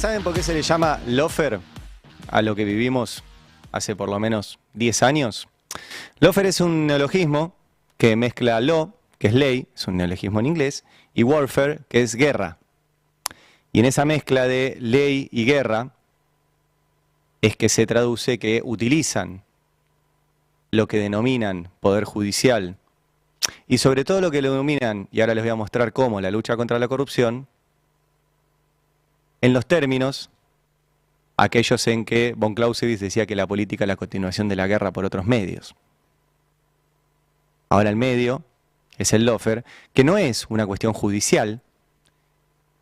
¿saben por qué se le llama lawfare a lo que vivimos hace por lo menos 10 años? Lawfare es un neologismo que mezcla law, que es ley, es un neologismo en inglés, y warfare, que es guerra. Y en esa mezcla de ley y guerra es que se traduce que utilizan lo que denominan poder judicial y sobre todo lo que lo denominan, y ahora les voy a mostrar cómo, la lucha contra la corrupción, en los términos aquellos en que von Clausewitz decía que la política es la continuación de la guerra por otros medios. Ahora el medio es el lawfare, que no es una cuestión judicial,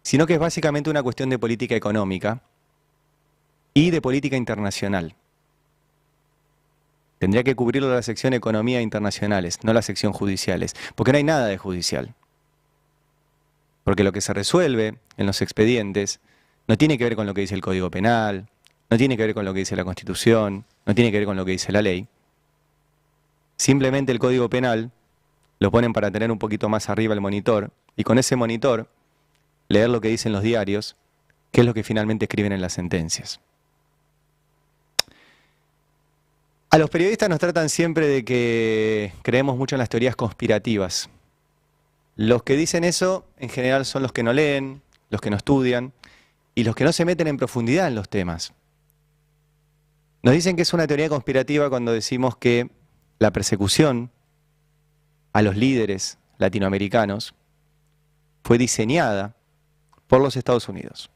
sino que es básicamente una cuestión de política económica y de política internacional. Tendría que cubrirlo la sección economía internacionales, no la sección judiciales, porque no hay nada de judicial. Porque lo que se resuelve en los expedientes no tiene que ver con lo que dice el Código Penal, no tiene que ver con lo que dice la Constitución, no tiene que ver con lo que dice la ley. Simplemente el Código Penal lo ponen para tener un poquito más arriba el monitor, y con ese monitor leer lo que dicen los diarios, que es lo que finalmente escriben en las sentencias. A los periodistas nos tratan siempre de que creemos mucho en las teorías conspirativas. Los que dicen eso, en general, son los que no leen, los que no estudian, y los que no se meten en profundidad en los temas. Nos dicen que es una teoría conspirativa cuando decimos que la persecución a los líderes latinoamericanos fue diseñada por los Estados Unidos.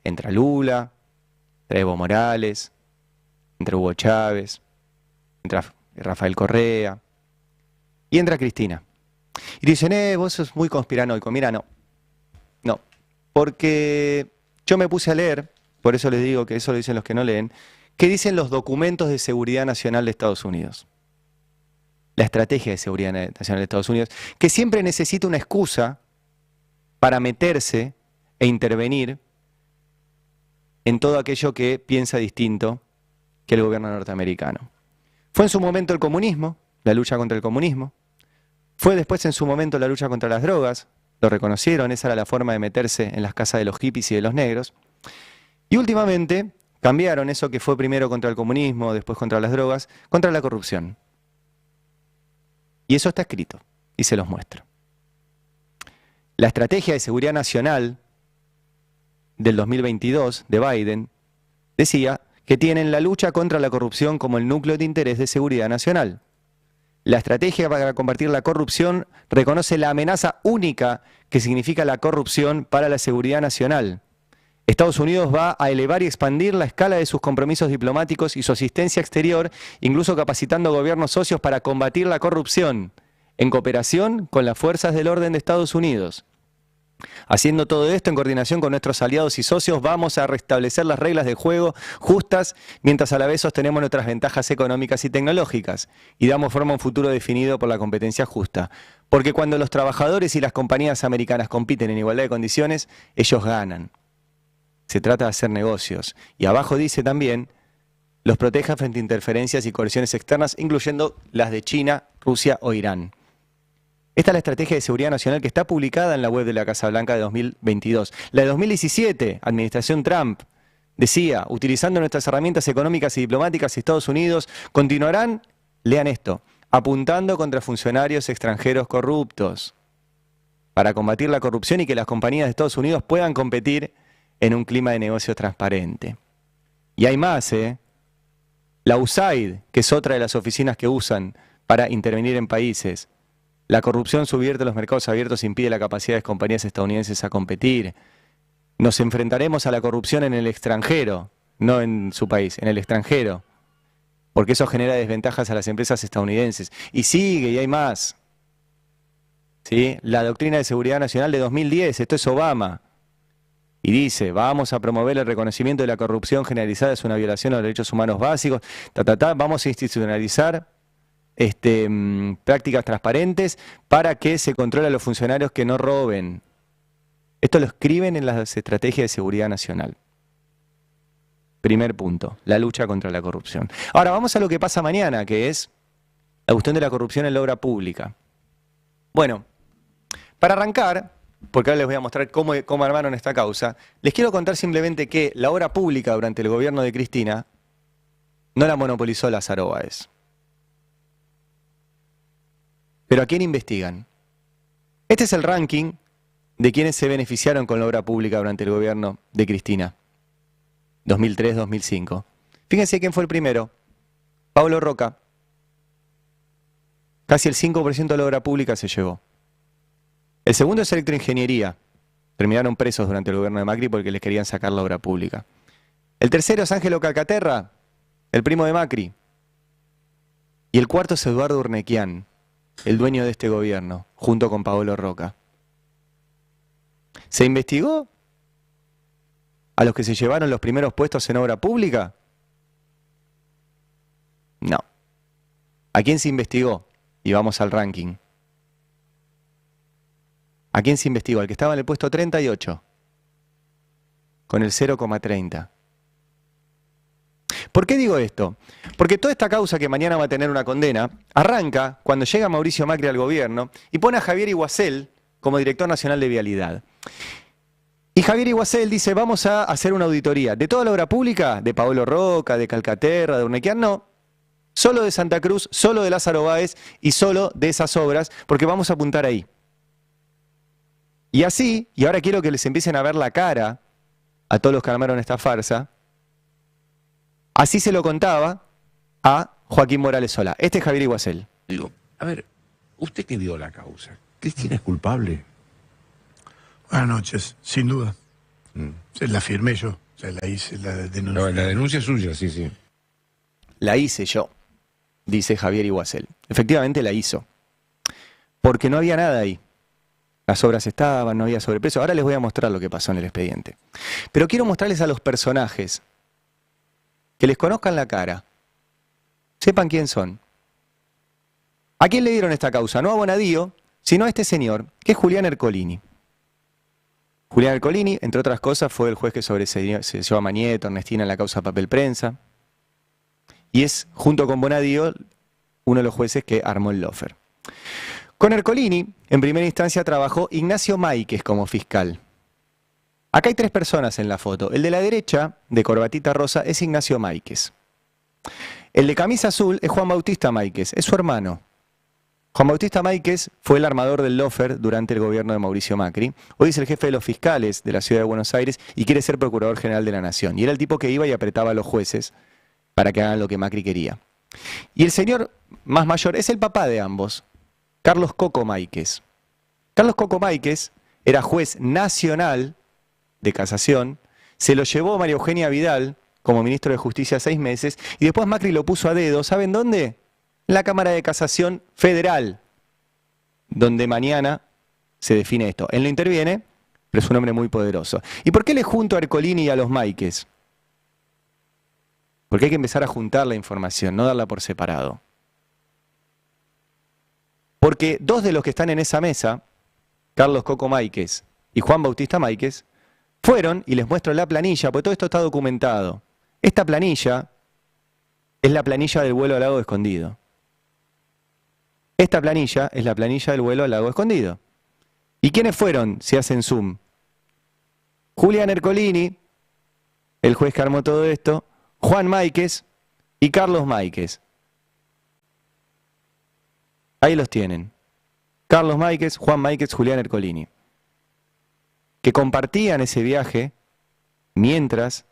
Entra Lula, entra Evo Morales, entra Hugo Chávez, entra Rafael Correa y entra Cristina. Y dicen, vos sos muy conspiranoico. Mira, no, porque yo me puse a leer, por eso les digo que eso lo dicen los que no leen, ¿qué dicen los documentos de seguridad nacional de Estados Unidos? La estrategia de seguridad nacional de Estados Unidos, que siempre necesita una excusa para meterse e intervenir en todo aquello que piensa distinto que el gobierno norteamericano. Fue en su momento el comunismo, la lucha contra el comunismo. Fue después en su momento la lucha contra las drogas, lo reconocieron, esa era la forma de meterse en las casas de los hippies y de los negros. Y últimamente cambiaron eso que fue primero contra el comunismo, después contra las drogas, contra la corrupción. Y eso está escrito, y se los muestro. La estrategia de seguridad nacional del 2022 de Biden decía que tienen la lucha contra la corrupción como el núcleo de interés de seguridad nacional. La estrategia para combatir la corrupción reconoce la amenaza única que significa la corrupción para la seguridad nacional. Estados Unidos va a elevar y expandir la escala de sus compromisos diplomáticos y su asistencia exterior, incluso capacitando gobiernos socios para combatir la corrupción, en cooperación con las fuerzas del orden de Estados Unidos. Haciendo todo esto en coordinación con nuestros aliados y socios, vamos a restablecer las reglas de juego justas, mientras a la vez sostenemos nuestras ventajas económicas y tecnológicas, y damos forma a un futuro definido por la competencia justa. Porque cuando los trabajadores y las compañías americanas compiten en igualdad de condiciones, ellos ganan. Se trata de hacer negocios. Y abajo dice también, los proteja frente a interferencias y coerciones externas, incluyendo las de China, Rusia o Irán. Esta es la estrategia de seguridad nacional que está publicada en la web de la Casa Blanca de 2022. La de 2017, administración Trump, decía, utilizando nuestras herramientas económicas y diplomáticas, Estados Unidos continuarán, lean esto, apuntando contra funcionarios extranjeros corruptos para combatir la corrupción y que las compañías de Estados Unidos puedan competir en un clima de negocios transparente. Y hay más, La USAID, que es otra de las oficinas que usan para intervenir en países. La corrupción subvierte los mercados abiertos e impide la capacidad de las compañías estadounidenses a competir. Nos enfrentaremos a la corrupción en el extranjero, no en su país, en el extranjero, porque eso genera desventajas a las empresas estadounidenses. Y sigue, y hay más. ¿Sí? La doctrina de seguridad nacional de 2010, esto es Obama, y dice, vamos a promover el reconocimiento de la corrupción generalizada, es una violación a los derechos humanos básicos, vamos a institucionalizar prácticas transparentes para que se controle a los funcionarios que no roben. Esto lo escriben en las estrategias de seguridad nacional. Primer punto, la lucha contra la corrupción. Ahora vamos a lo que pasa mañana, que es la cuestión de la corrupción en la obra pública. Bueno, para arrancar, porque ahora les voy a mostrar cómo armaron esta causa, les quiero contar simplemente que la obra pública durante el gobierno de Cristina no la monopolizó Lázaro Báez. Pero ¿a quién investigan? Este es el ranking de quienes se beneficiaron con la obra pública durante el gobierno de Cristina, 2003-2005. Fíjense quién fue el primero. Pablo Roca. Casi el 5% de la obra pública se llevó. El segundo es Electroingeniería. Terminaron presos durante el gobierno de Macri porque les querían sacar la obra pública. El tercero es Ángelo Calcaterra, el primo de Macri. Y el cuarto es Eduardo Urnequian, el dueño de este gobierno, junto con Pablo Roca. ¿Se investigó a los que se llevaron los primeros puestos en obra pública? No. ¿A quién se investigó? Y vamos al ranking. ¿A quién se investigó? Al que estaba en el puesto 38, con el 0,30. ¿Por qué digo esto? Porque toda esta causa que mañana va a tener una condena, arranca cuando llega Mauricio Macri al gobierno y pone a Javier Iguacel como director nacional de Vialidad. Y Javier Iguacel dice, vamos a hacer una auditoría de toda la obra pública, de Pablo Roca, de Calcaterra, de Urnequian, no. Solo de Santa Cruz, solo de Lázaro Báez y solo de esas obras, porque vamos a apuntar ahí. Y así, y ahora quiero que les empiecen a ver la cara a todos los que armaron esta farsa, así se lo contaba a Joaquín Morales Solá. Este es Javier Iguacel. Digo, a ver, usted que vio la causa, ¿Cristina es culpable? Buenas noches, sin duda. La firmé yo, o sea, la hice, la denuncia. No, la denuncia es suya, sí, sí. La hice yo, dice Javier Iguacel. Efectivamente la hizo. Porque no había nada ahí. Las obras estaban, no había sobreprecio. Ahora les voy a mostrar lo que pasó en el expediente. Pero quiero mostrarles a los personajes, que les conozcan la cara, sepan quién son. ¿A quién le dieron esta causa? No a Bonadío, sino a este señor, que es Julián Ercolini. Julián Ercolini, entre otras cosas, fue el juez que sobreseció a Mañeto, Ernestina en la causa Papel Prensa. Y es, junto con Bonadío, uno de los jueces que armó el lawfare. Con Ercolini, en primera instancia, trabajó Ignacio Máiquez como fiscal. Acá hay tres personas en la foto. El de la derecha, de corbatita rosa, es Ignacio Máiquez. El de camisa azul es Juan Bautista Máiquez, es su hermano. Juan Bautista Máiquez fue el armador del lawfare durante el gobierno de Mauricio Macri. Hoy es el jefe de los fiscales de la ciudad de Buenos Aires y quiere ser procurador general de la Nación. Y era el tipo que iba y apretaba a los jueces para que hagan lo que Macri quería. Y el señor más mayor es el papá de ambos, Carlos Coco Máiquez. Carlos Coco Máiquez era juez nacional de casación, se lo llevó María Eugenia Vidal como ministro de Justicia 6 meses y después Macri lo puso a dedo, ¿saben dónde? En la Cámara de Casación Federal, donde mañana se define esto. Él no interviene, pero es un hombre muy poderoso. ¿Y por qué le junto a Ercolini y a los Máiquez? Porque hay que empezar a juntar la información, no darla por separado. Porque dos de los que están en esa mesa, Carlos Coco Máiquez y Juan Bautista Máiquez, fueron, y les muestro la planilla, porque todo esto está documentado. Esta planilla es la planilla del vuelo al lago escondido. Esta planilla es la planilla del vuelo al lago escondido. ¿Y quiénes fueron, si hacen zoom? Julián Ercolini, el juez que armó todo esto, Juan Máiquez y Carlos Máiquez. Ahí los tienen. Carlos Máiquez, Juan Máiquez, Julián Ercolini. Que compartían ese viaje mientras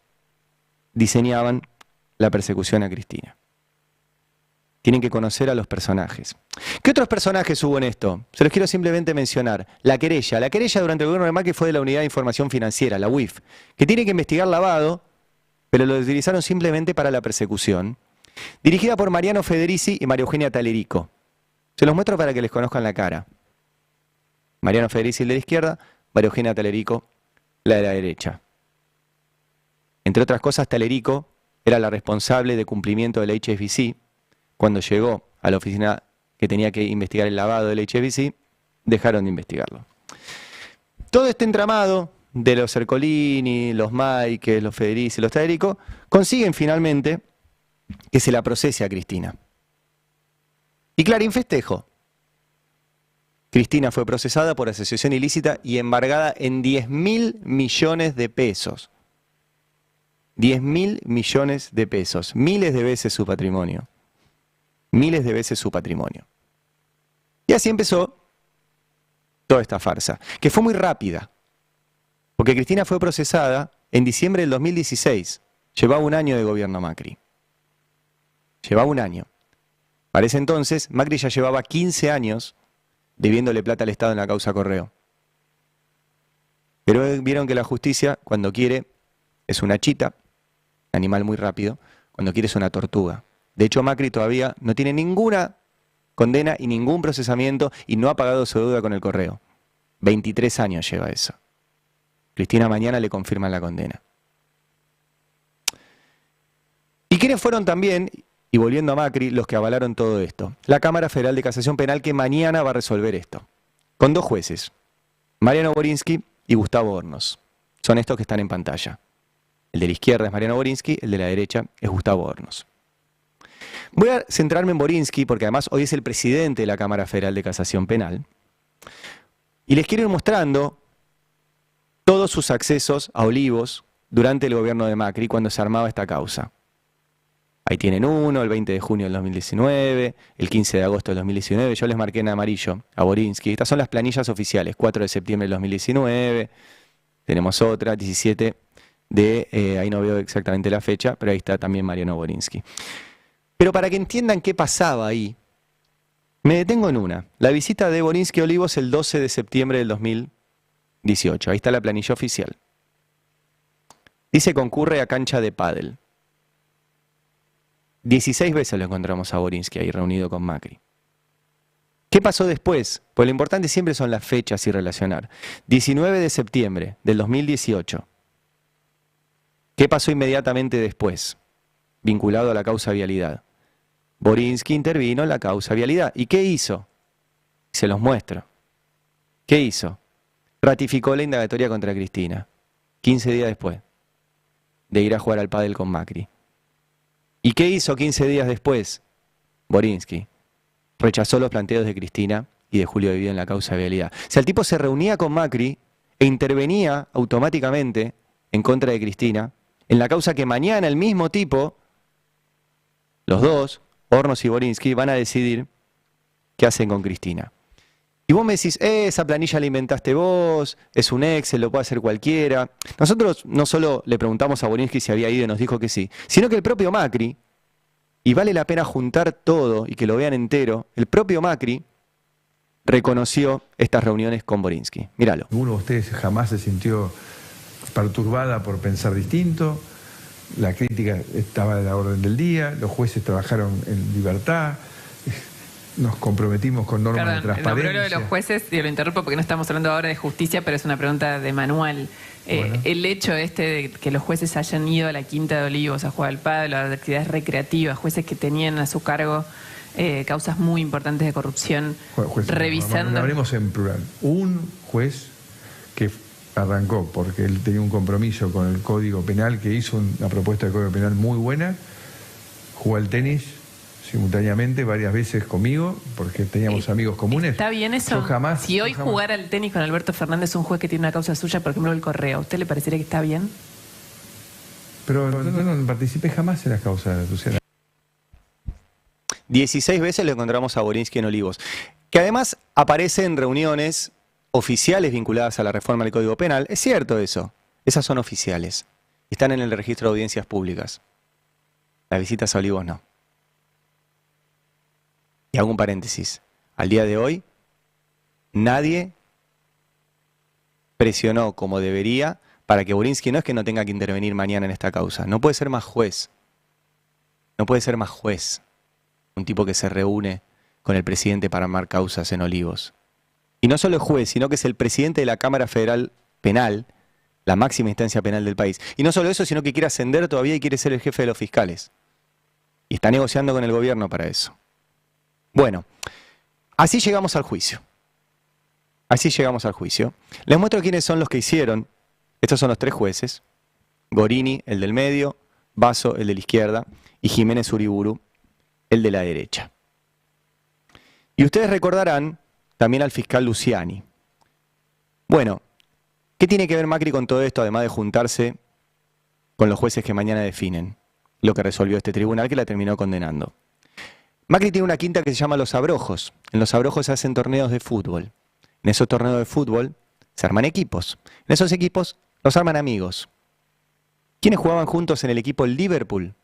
diseñaban la persecución a Cristina. Tienen que conocer a los personajes. ¿Qué otros personajes hubo en esto? Se los quiero simplemente mencionar. La querella. La querella durante el gobierno de Macri fue de la Unidad de Información Financiera, la UIF, que tiene que investigar lavado, pero lo utilizaron simplemente para la persecución. Dirigida por Mariano Federici y María Eugenia Talerico. Se los muestro para que les conozcan la cara. Mariano Federici, el de la izquierda, María Eugenia Talerico, la de la derecha. Entre otras cosas, Talerico era la responsable de cumplimiento del HSBC. Cuando llegó a la oficina que tenía que investigar el lavado del HSBC, dejaron de investigarlo. Todo este entramado de los Ercolini, los Máiquez, los Federici, los Talerico, consiguen finalmente que se la procese a Cristina. Y Clarín festejo. Cristina fue procesada por asociación ilícita y embargada en 10.000 millones de pesos. 10.000 millones de pesos. Miles de veces su patrimonio. Miles de veces su patrimonio. Y así empezó toda esta farsa, que fue muy rápida. Porque Cristina fue procesada en diciembre del 2016. Llevaba un año de gobierno Macri. Llevaba un año. Para ese entonces, Macri ya llevaba 15 años debiéndole plata al Estado en la causa Correo. Pero vieron que la justicia, cuando quiere, es una chita, animal muy rápido, cuando quiere es una tortuga. De hecho, Macri todavía no tiene ninguna condena y ningún procesamiento y no ha pagado su deuda con el Correo. 23 años lleva eso. Cristina mañana le confirma la condena. ¿Y quiénes fueron también, y volviendo a Macri, los que avalaron todo esto? La Cámara Federal de Casación Penal, que mañana va a resolver esto. Con dos jueces, Mariano Borinsky y Gustavo Hornos. Son estos que están en pantalla. El de la izquierda es Mariano Borinsky, el de la derecha es Gustavo Hornos. Voy a centrarme en Borinsky, porque además hoy es el presidente de la Cámara Federal de Casación Penal. Y les quiero ir mostrando todos sus accesos a Olivos durante el gobierno de Macri, cuando se armaba esta causa. Ahí tienen uno, el 20 de junio del 2019, el 15 de agosto del 2019, yo les marqué en amarillo a Borinsky. Estas son las planillas oficiales, 4 de septiembre del 2019, tenemos otra, 17 de, ahí no veo exactamente la fecha, pero ahí está también Mariano Borinsky. Pero para que entiendan qué pasaba ahí, me detengo en una. La visita de Borinsky a Olivos el 12 de septiembre del 2018. Ahí está la planilla oficial. Dice concurre a cancha de pádel. 16 veces lo encontramos a Borinsky ahí reunido con Macri. ¿Qué pasó después? Pues lo importante siempre son las fechas y relacionar. 19 de septiembre del 2018. ¿Qué pasó inmediatamente después? Vinculado a la causa vialidad. Borinsky intervino en la causa vialidad. ¿Y qué hizo? Se los muestro. ¿Qué hizo? Ratificó la indagatoria contra Cristina. 15 días después de ir a jugar al pádel con Macri. ¿Y qué hizo 15 días después? Borinsky rechazó los planteos de Cristina y de Julio de Vido en la causa de vialidad. O sea, el tipo se reunía con Macri e intervenía automáticamente en contra de Cristina en la causa que mañana el mismo tipo, los dos, Hornos y Borinsky, van a decidir qué hacen con Cristina. Y vos me decís, esa planilla la inventaste vos, es un Excel, lo puede hacer cualquiera. Nosotros no solo le preguntamos a Borinsky si había ido y nos dijo que sí, sino que el propio Macri, y vale la pena juntar todo y que lo vean entero, el propio Macri reconoció estas reuniones con Borinsky. Míralo. ¿Ninguno de ustedes jamás se sintió perturbada por pensar distinto? La crítica estaba de la orden del día, los jueces trabajaron en libertad, nos comprometimos con normas de transparencia. No, pero lo de los jueces, y lo interrumpo porque no estamos hablando ahora de justicia, pero es una pregunta de manual. Bueno. El hecho de que los jueces hayan ido a la Quinta de Olivos a jugar al pádel, a las actividades recreativas, jueces que tenían a su cargo causas muy importantes de corrupción, revisando... Hablemos en plural. Un juez que arrancó porque él tenía un compromiso con el Código Penal, que hizo una propuesta de Código Penal muy buena, jugó al tenis simultáneamente varias veces conmigo, porque teníamos amigos comunes. ¿Está bien eso? Yo jamás, si hoy jugar al tenis con Alberto Fernández, un juez que tiene una causa suya, por ejemplo el Correo, ¿a usted le parecería que está bien? Pero no participé jamás en las causas, Luciana. 16 veces lo encontramos a Borinsky en Olivos, que además aparece en reuniones oficiales vinculadas a la reforma del Código Penal. Es cierto eso, esas son oficiales, están en el registro de audiencias públicas. Las visitas a Olivos no. Y hago un paréntesis, al día de hoy nadie presionó como debería para que Borinsky no es que no tenga que intervenir mañana en esta causa, no puede ser más juez, no puede ser más juez, un tipo que se reúne con el presidente para armar causas en Olivos. Y no solo es juez, sino que es el presidente de la Cámara Federal Penal, la máxima instancia penal del país. Y no solo eso, sino que quiere ascender todavía y quiere ser el jefe de los fiscales. Y está negociando con el gobierno para eso. Bueno, así llegamos al juicio. Así llegamos al juicio. Les muestro quiénes son los que hicieron. Estos son los tres jueces. Gorini, el del medio, Basso, el de la izquierda, y Jiménez Uriburu, el de la derecha. Y ustedes recordarán, también al fiscal Luciani. Bueno, ¿qué tiene que ver Macri con todo esto, además de juntarse con los jueces que mañana definen lo que resolvió este tribunal que la terminó condenando? Macri tiene una quinta que se llama Los Abrojos. En Los Abrojos se hacen torneos de fútbol. En esos torneos de fútbol se arman equipos. En esos equipos los arman amigos. ¿Quiénes jugaban juntos en el equipo Liverpool?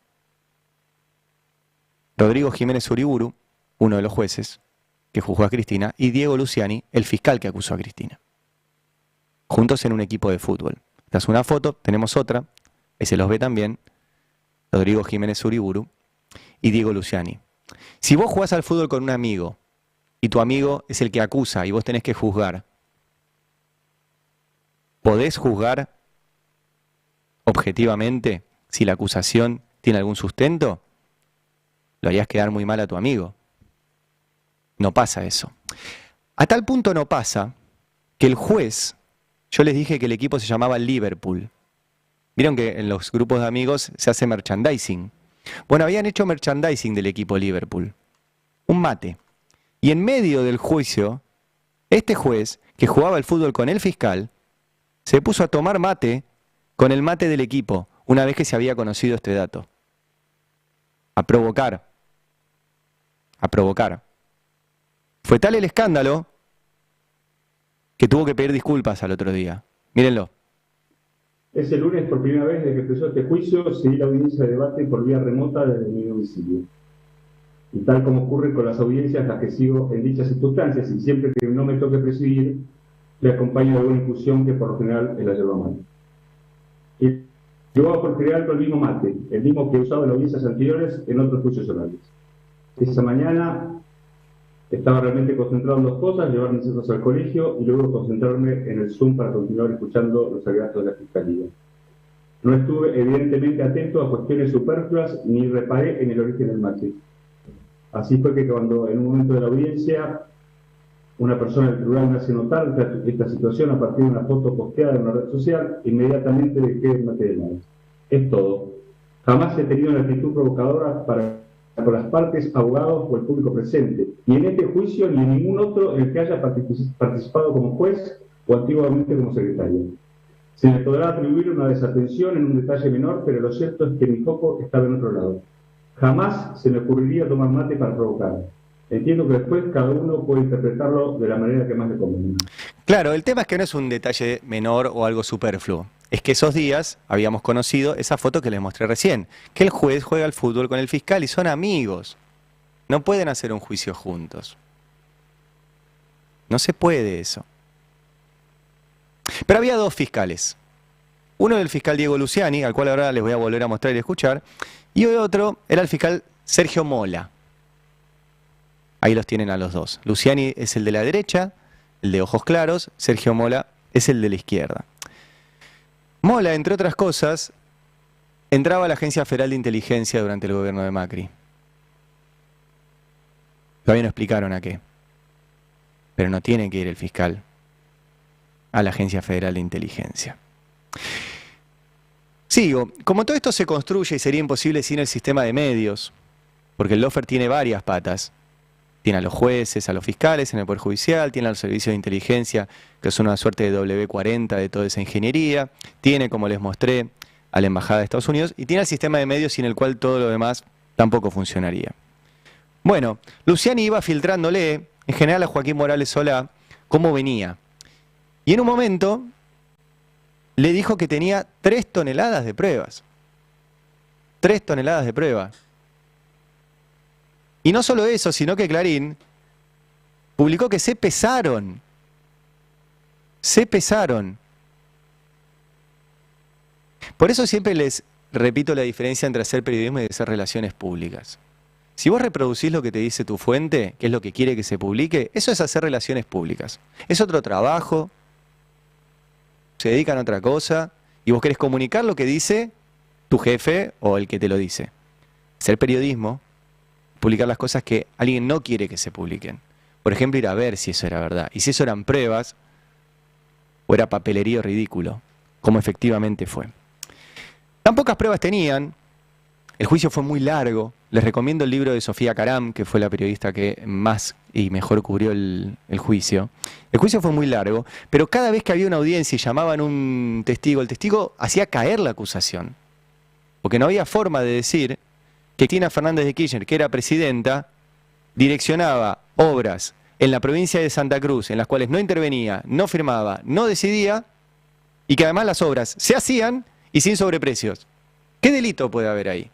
Rodrigo Jiménez Uriburu, uno de los jueces que juzgó a Cristina, y Diego Luciani, el fiscal que acusó a Cristina. Juntos en un equipo de fútbol. Esta es una foto, tenemos otra, ahí se los ve también, Rodrigo Jiménez Uriburu y Diego Luciani. Si vos jugás al fútbol con un amigo, y tu amigo es el que acusa y vos tenés que juzgar, ¿podés juzgar objetivamente si la acusación tiene algún sustento? Lo harías quedar muy mal a tu amigo. No pasa eso. A tal punto no pasa que el juez, yo les dije que el equipo se llamaba Liverpool. Vieron que en los grupos de amigos se hace merchandising. Bueno, habían hecho merchandising del equipo Liverpool. Un mate. Y en medio del juicio, este juez, que jugaba al fútbol con el fiscal, se puso a tomar mate con el mate del equipo, una vez que se había conocido este dato. A provocar. A provocar. Fue tal el escándalo que tuvo que pedir disculpas al otro día. Mírenlo. Ese lunes, por primera vez desde que empezó este juicio, seguí la audiencia de debate por vía remota desde mi domicilio. Y tal como ocurre con las audiencias, las que sigo en dichas circunstancias, y siempre que no me toque presidir, le acompaño de alguna infusión que por lo general es la yerba mate. Y llevaba por general con el mismo mate, el mismo que he usado en audiencias anteriores en otros juicios orales. Esa mañana estaba realmente concentrado en dos cosas: llevar mis hijos al colegio y luego concentrarme en el Zoom para continuar escuchando los alegatos de la Fiscalía. No estuve evidentemente atento a cuestiones superfluas ni reparé en el origen del mate. Así fue que cuando en un momento de la audiencia una persona del tribunal me hace notar esta situación a partir de una foto posteada en una red social, inmediatamente dejé el mate de lado. Es todo. Jamás he tenido una actitud provocadora por las partes, abogados o el público presente, ni en este juicio ni en ningún otro en el que haya participado como juez o antiguamente como secretario. Se me podrá atribuir una desatención en un detalle menor, pero lo cierto es que mi foco estaba en otro lado. Jamás se me ocurriría tomar mate para provocar. Entiendo que después cada uno puede interpretarlo de la manera que más le convenga. Claro, el tema es que no es un detalle menor o algo superfluo. Es que esos días habíamos conocido esa foto que les mostré recién, que el juez juega al fútbol con el fiscal y son amigos. No pueden hacer un juicio juntos. No se puede eso. Pero había dos fiscales. Uno era el fiscal Diego Luciani, al cual ahora les voy a volver a mostrar y escuchar, y otro era el fiscal Sergio Mola. Ahí los tienen a los dos. Luciani es el de la derecha, el de ojos claros. Sergio Mola es el de la izquierda. Mola, entre otras cosas, entraba a la Agencia Federal de Inteligencia durante el gobierno de Macri. Todavía no explicaron a qué. Pero no tiene que ir el fiscal a la Agencia Federal de Inteligencia. Sigo. Como todo esto se construye y sería imposible sin el sistema de medios, porque el lawfare tiene varias patas. Tiene a los jueces, a los fiscales en el Poder Judicial, tiene a los servicios de inteligencia, que son una suerte de W40 de toda esa ingeniería, tiene, como les mostré, a la Embajada de Estados Unidos, y tiene el sistema de medios sin el cual todo lo demás tampoco funcionaría. Bueno, Luciani iba filtrándole, en general a Joaquín Morales Solá, cómo venía. Y en un momento le dijo que tenía 3 toneladas de pruebas. 3 toneladas de pruebas. Y no solo eso, sino que Clarín publicó que se pesaron. Se pesaron. Por eso siempre les repito la diferencia entre hacer periodismo y hacer relaciones públicas. Si vos reproducís lo que te dice tu fuente, que es lo que quiere que se publique, eso es hacer relaciones públicas. Es otro trabajo, se dedican a otra cosa, y vos querés comunicar lo que dice tu jefe o el que te lo dice. Hacer periodismo, publicar las cosas que alguien no quiere que se publiquen. Por ejemplo, ir a ver si eso era verdad. Y si eso eran pruebas, o era papelerío ridículo, como efectivamente fue. Tan pocas pruebas tenían El juicio fue muy largo. Les recomiendo el libro de Sofía Caram, que fue la periodista que más y mejor cubrió el juicio. El juicio fue muy largo, pero cada vez que había una audiencia y llamaban un testigo, el testigo hacía caer la acusación. Porque no había forma de decir que Cristina Fernández de Kirchner, que era presidenta, direccionaba obras en la provincia de Santa Cruz, en las cuales no intervenía, no firmaba, no decidía, y que además las obras se hacían y sin sobreprecios. ¿Qué delito puede haber ahí?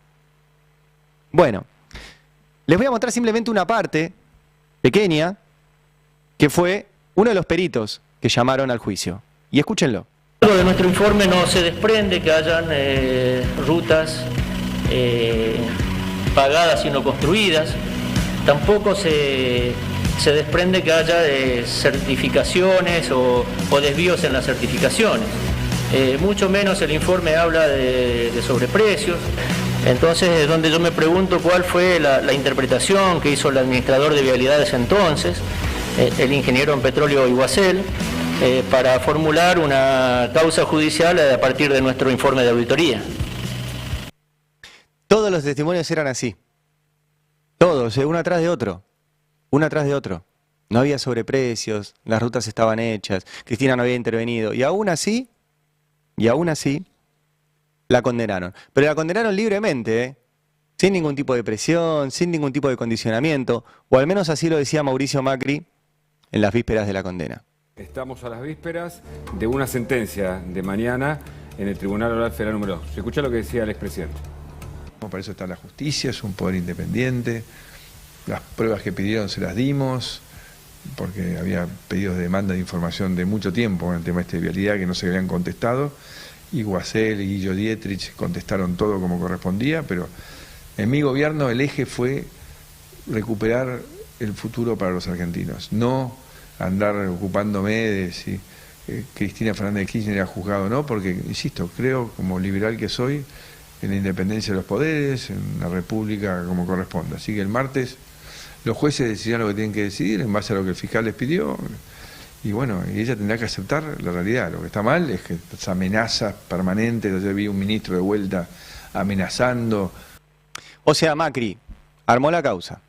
Bueno, les voy a mostrar simplemente una parte pequeña que fue uno de los peritos que llamaron al juicio. Y escúchenlo. De nuestro informe no se desprende que hayan rutas pagadas y no construidas. Tampoco se desprende que haya certificaciones o desvíos en las certificaciones. Mucho menos el informe habla de sobreprecios. Entonces es donde yo me pregunto cuál fue la interpretación que hizo el administrador de vialidades entonces, el ingeniero en petróleo Iguacel, para formular una causa judicial a partir de nuestro informe de auditoría. Todos los testimonios eran así. Todos, uno atrás de otro. Uno atrás de otro. No había sobreprecios, las rutas estaban hechas, Cristina no había intervenido. Y aún así, la condenaron. Pero la condenaron libremente, sin ningún tipo de presión, sin ningún tipo de condicionamiento, o al menos así lo decía Mauricio Macri en las vísperas de la condena. Estamos a las vísperas de una sentencia de mañana en el Tribunal Oral Federal número 2. Se escucha lo que decía el expresidente. Para eso está la justicia, es un poder independiente. Las pruebas que pidieron se las dimos, porque había pedidos de demanda de información de mucho tiempo en el tema de vialidad que no se habían contestado. Iguacel y Guillo Dietrich contestaron todo como correspondía, pero en mi gobierno el eje fue recuperar el futuro para los argentinos, no andar ocupándome de si Cristina Fernández de Kirchner era juzgado o no, porque, insisto, creo, como liberal que soy, en la independencia de los poderes, en la república como corresponde. Así que el martes los jueces decidirán lo que tienen que decidir en base a lo que el fiscal les pidió. Y bueno, y ella tendrá que aceptar la realidad. Lo que está mal es que estas amenazas permanentes, yo vi un ministro de vuelta amenazando. O sea, Macri armó la causa.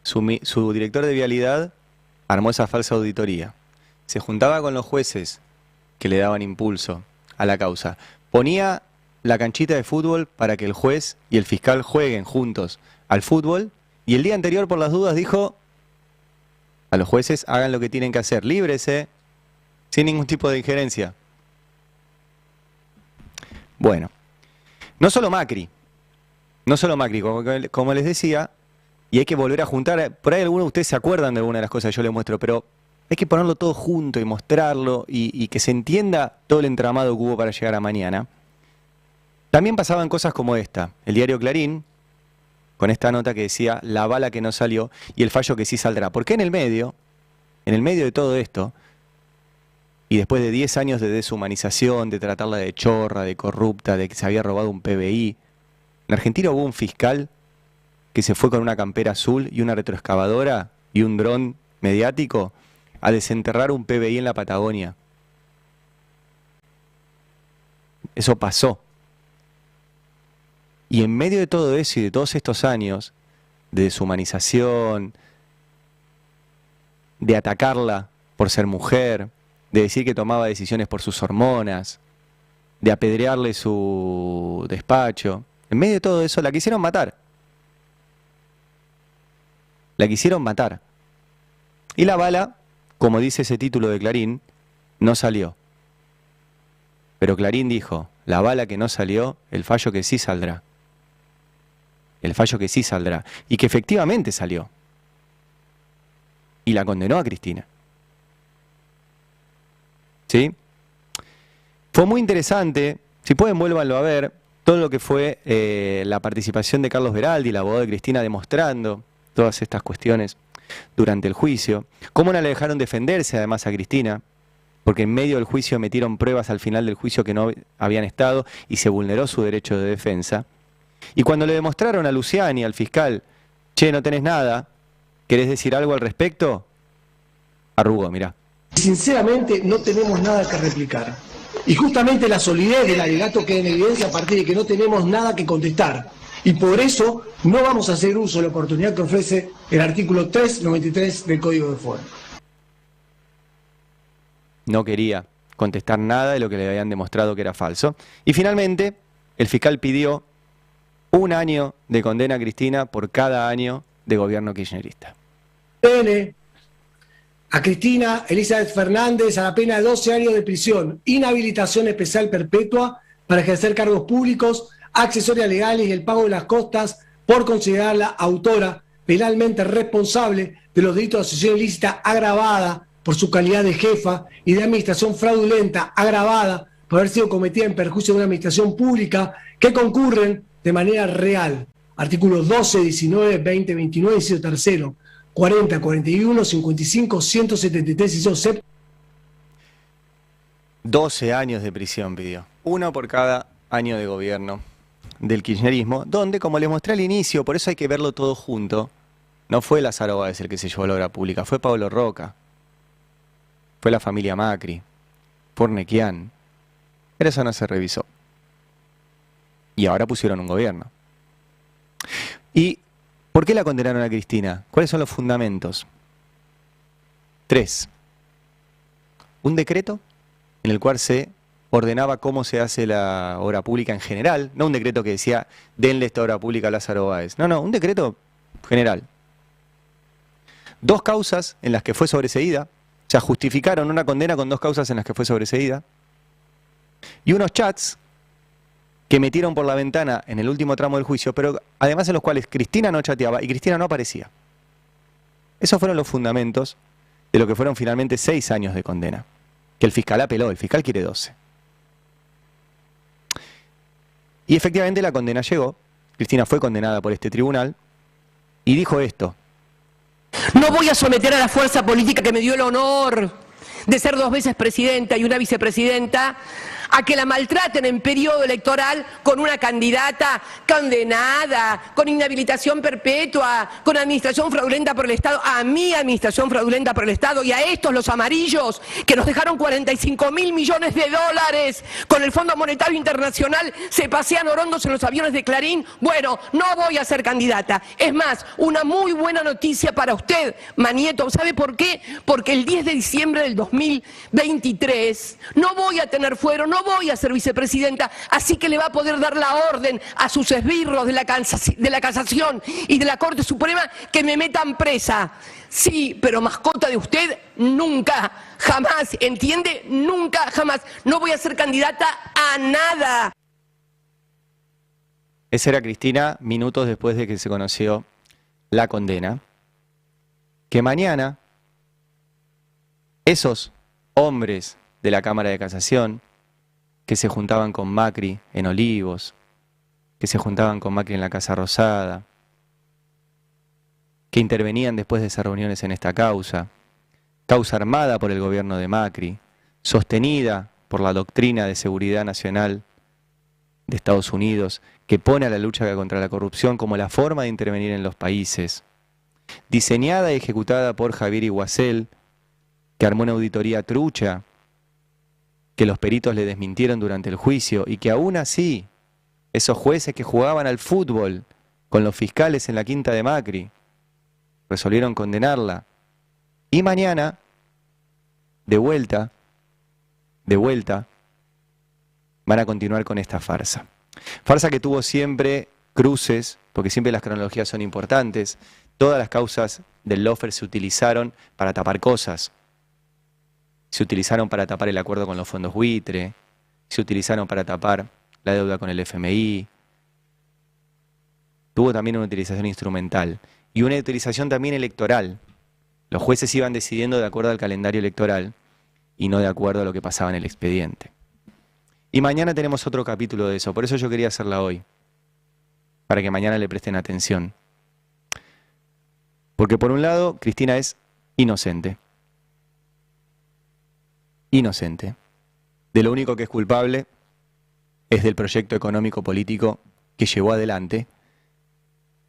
Su director de vialidad armó esa falsa auditoría. Se juntaba con los jueces que le daban impulso a la causa. Ponía la canchita de fútbol para que el juez y el fiscal jueguen juntos al fútbol. Y el día anterior, por las dudas, dijo a los jueces: hagan lo que tienen que hacer, líbrese, sin ningún tipo de injerencia. Bueno, no solo Macri, como les decía, y hay que volver a juntar, por ahí algunos de ustedes se acuerdan de alguna de las cosas que yo les muestro, pero hay que ponerlo todo junto y mostrarlo y que se entienda todo el entramado que hubo para llegar a mañana. También pasaban cosas como esta, el diario Clarín, con esta nota que decía la bala que no salió y el fallo que sí saldrá. Porque en el medio de todo esto, y después de 10 años de deshumanización, de tratarla de chorra, de corrupta, de que se había robado un PBI, en Argentina hubo un fiscal que se fue con una campera azul y una retroexcavadora y un dron mediático a desenterrar un PBI en la Patagonia. Eso pasó. Y en medio de todo eso y de todos estos años de deshumanización, de atacarla por ser mujer, de decir que tomaba decisiones por sus hormonas, de apedrearle su despacho, en medio de todo eso la quisieron matar. La quisieron matar. Y la bala, como dice ese título de Clarín, no salió. Pero Clarín dijo: la bala que no salió, el fallo que sí saldrá. El fallo que sí saldrá. Y que efectivamente salió. Y la condenó a Cristina. ¿Sí? Fue muy interesante. Si pueden, vuélvanlo a ver. Todo lo que fue la participación de Carlos Beraldi, el abogado de Cristina, demostrando todas estas cuestiones durante el juicio. Cómo no le dejaron defenderse además a Cristina. Porque en medio del juicio metieron pruebas al final del juicio que no habían estado y se vulneró su derecho de defensa. Y cuando le demostraron a Luciani, al fiscal, che, no tenés nada, ¿querés decir algo al respecto? Arrugó, mirá. Sinceramente no tenemos nada que replicar. Y justamente la solidez del alegato queda en evidencia a partir de que no tenemos nada que contestar. Y por eso no vamos a hacer uso de la oportunidad que ofrece el artículo 393 del Código de Fuero. No quería contestar nada de lo que le habían demostrado que era falso. Y finalmente, el fiscal pidió 1 año de condena a Cristina por cada año de gobierno kirchnerista. A Cristina Elizabeth Fernández a la pena de 12 años de prisión, inhabilitación especial perpetua para ejercer cargos públicos, accesorias legales y el pago de las costas por considerarla autora penalmente responsable de los delitos de asociación ilícita agravada por su calidad de jefa y de administración fraudulenta agravada por haber sido cometida en perjuicio de una administración pública que concurren de manera real. Artículos 12, 19, 20, 29, inciso tercero, 40, 41, 55, 173, inciso séptimo. 12 años de prisión pidió, 1 por cada año de gobierno del kirchnerismo, donde, como les mostré al inicio, por eso hay que verlo todo junto, no fue Lázaro Báez el que se llevó la obra pública, fue Pablo Roca, fue la familia Macri, Pornequian, pero eso no se revisó. Y ahora pusieron un gobierno. ¿Y por qué la condenaron a Cristina? ¿Cuáles son los fundamentos? 3. Un decreto en el cual se ordenaba cómo se hace la obra pública en general, no un decreto que decía, denle esta obra pública a Lázaro Báez. No, un decreto general. 2 causas en las que fue sobreseída, o sea, justificaron una condena con 2 causas en las que fue sobreseída, y unos chats que metieron por la ventana en el último tramo del juicio, pero además en los cuales Cristina no chateaba y Cristina no aparecía. Esos fueron los fundamentos de lo que fueron finalmente 6 años de condena, que el fiscal apeló, el fiscal quiere 12. Y efectivamente la condena llegó, Cristina fue condenada por este tribunal y dijo esto: no voy a someter a la fuerza política que me dio el honor de ser 2 veces presidenta y una vicepresidenta a que la maltraten en periodo electoral con una candidata condenada, con inhabilitación perpetua, con administración fraudulenta por el Estado, a mi administración fraudulenta por el Estado y a estos los amarillos que nos dejaron 45.000 millones de dólares con el Fondo Monetario Internacional, se pasean orondos en los aviones de Clarín. Bueno, no voy a ser candidata. Es más, una muy buena noticia para usted, Manieto. ¿Sabe por qué? Porque el 10 de diciembre del 2023 no voy a tener fuero, no voy a ser vicepresidenta, así que le va a poder dar la orden a sus esbirros de la Casación y de la Corte Suprema que me metan presa. Sí, pero mascota de usted, nunca, jamás, ¿entiende? Nunca, jamás. No voy a ser candidata a nada. Esa era Cristina minutos después de que se conoció la condena. Que mañana esos hombres de la Cámara de Casación que se juntaban con Macri en Olivos, que se juntaban con Macri en la Casa Rosada, que intervenían después de esas reuniones en esta causa armada por el gobierno de Macri, sostenida por la doctrina de seguridad nacional de Estados Unidos, que pone a la lucha contra la corrupción como la forma de intervenir en los países, diseñada y ejecutada por Javier Iguacel, que armó una auditoría trucha, que los peritos le desmintieron durante el juicio y que aún así esos jueces que jugaban al fútbol con los fiscales en la quinta de Macri resolvieron condenarla. Y mañana, de vuelta, van a continuar con esta farsa. Farsa que tuvo siempre cruces, porque siempre las cronologías son importantes. Todas las causas del lawfare se utilizaron para tapar cosas. Se utilizaron para tapar el acuerdo con los fondos buitre, se utilizaron para tapar la deuda con el FMI. Tuvo también una utilización instrumental y una utilización también electoral. Los jueces iban decidiendo de acuerdo al calendario electoral y no de acuerdo a lo que pasaba en el expediente. Y mañana tenemos otro capítulo de eso, por eso yo quería hacerla hoy, para que mañana le presten atención. Porque por un lado, Cristina es inocente. Inocente. De lo único que es culpable es del proyecto económico político que llevó adelante,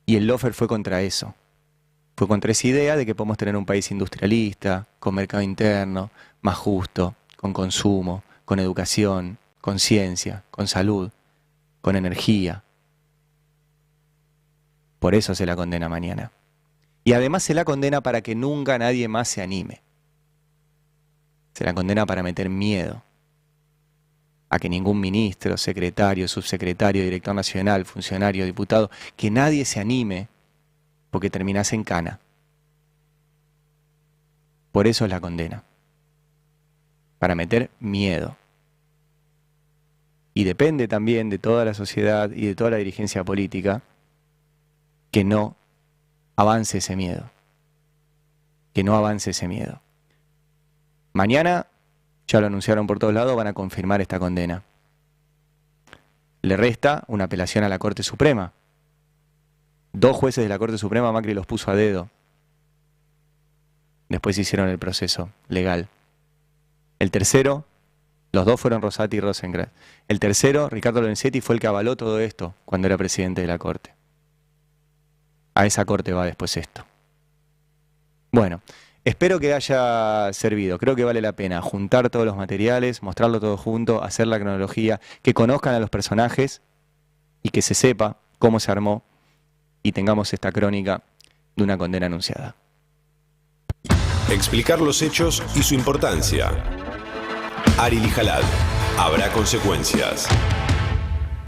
y el lawfare fue contra eso. Fue contra esa idea de que podemos tener un país industrialista, con mercado interno, más justo, con consumo, con educación, con ciencia, con salud, con energía. Por eso se la condena mañana. Y además se la condena para que nunca nadie más se anime. Se la condena para meter miedo a que ningún ministro, secretario, subsecretario, director nacional, funcionario, diputado, que nadie se anime porque terminase en cana. Por eso es la condena. Para meter miedo. Y depende también de toda la sociedad y de toda la dirigencia política que no avance ese miedo. Que no avance ese miedo. Mañana, ya lo anunciaron por todos lados, van a confirmar esta condena. Le resta una apelación a la Corte Suprema. 2 jueces de la Corte Suprema, Macri los puso a dedo. Después hicieron el proceso legal. El tercero, los 2 fueron Rosati y Rosengren. El tercero, Ricardo Lorenzetti, fue el que avaló todo esto cuando era presidente de la Corte. A esa Corte va después esto. Bueno, espero que haya servido. Creo que vale la pena juntar todos los materiales, mostrarlo todo junto, hacer la cronología, que conozcan a los personajes y que se sepa cómo se armó y tengamos esta crónica de una condena anunciada. Explicar los hechos y su importancia. Ari Lijalad. Habrá consecuencias.